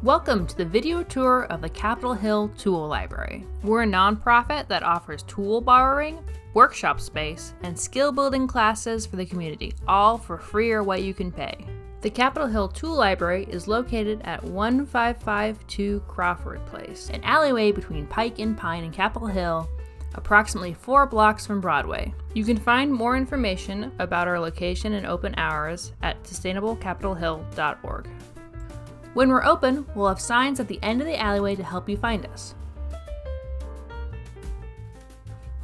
Welcome to the video tour of the Capitol Hill Tool Library. We're a nonprofit that offers tool borrowing, workshop space, and skill building classes for the community, all for free or what you can pay. The Capitol Hill Tool Library is located at 1552 Crawford Place, an alleyway between Pike and Pine in Capitol Hill, approximately 4 blocks from Broadway. You can find more information about our location and open hours at sustainablecapitolhill.org. When we're open, we'll have signs at the end of the alleyway to help you find us.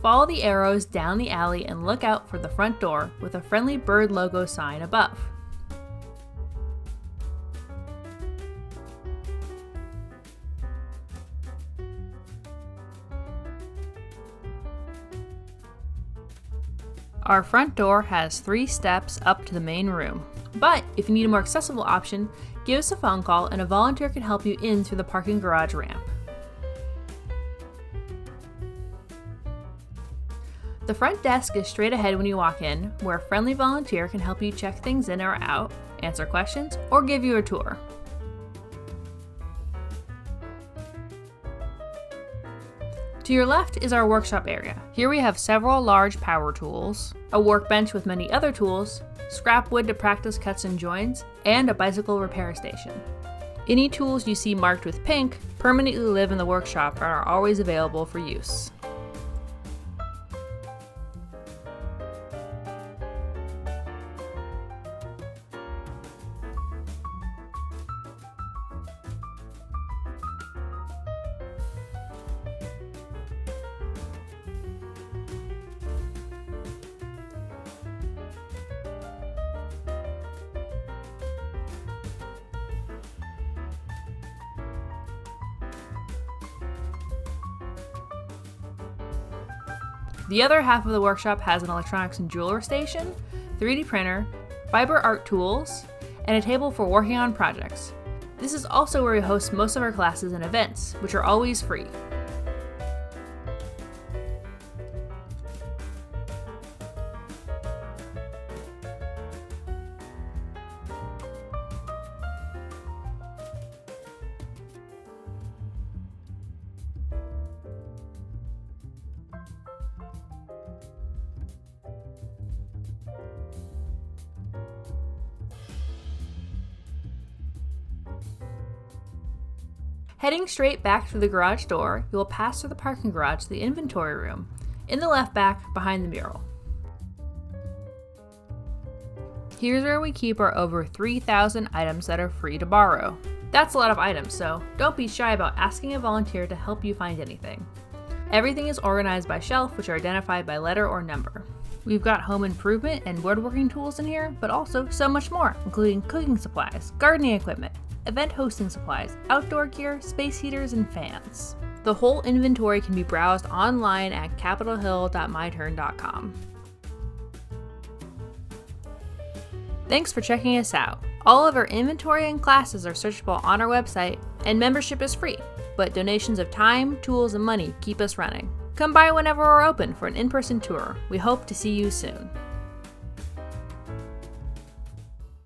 Follow the arrows down the alley and look out for the front door with a friendly bird logo sign above. Our front door has 3 steps up to the main room, but if you need a more accessible option, give us a phone call and a volunteer can help you in through the parking garage ramp. The front desk is straight ahead when you walk in, where a friendly volunteer can help you check things in or out, answer questions, or give you a tour. To your left is our workshop area. Here we have several large power tools, a workbench with many other tools, scrap wood to practice cuts and joints, and a bicycle repair station. Any tools you see marked with pink permanently live in the workshop and are always available for use. The other half of the workshop has an electronics and jewelry station, 3D printer, fiber art tools, and a table for working on projects. This is also where we host most of our classes and events, which are always free. Heading straight back through the garage door, you will pass through the parking garage to the inventory room, in the left back behind the mural. Here's where we keep our over 3,000 items that are free to borrow. That's a lot of items, so don't be shy about asking a volunteer to help you find anything. Everything is organized by shelf, which are identified by letter or number. We've got home improvement and woodworking tools in here, but also so much more, including cooking supplies, gardening equipment, event hosting supplies, outdoor gear, space heaters, and fans. The whole inventory can be browsed online at capitolhill.myturn.com. Thanks for checking us out. All of our inventory and classes are searchable on our website, and membership is free, but donations of time, tools, and money keep us running. Come by whenever we're open for an in-person tour. We hope to see you soon.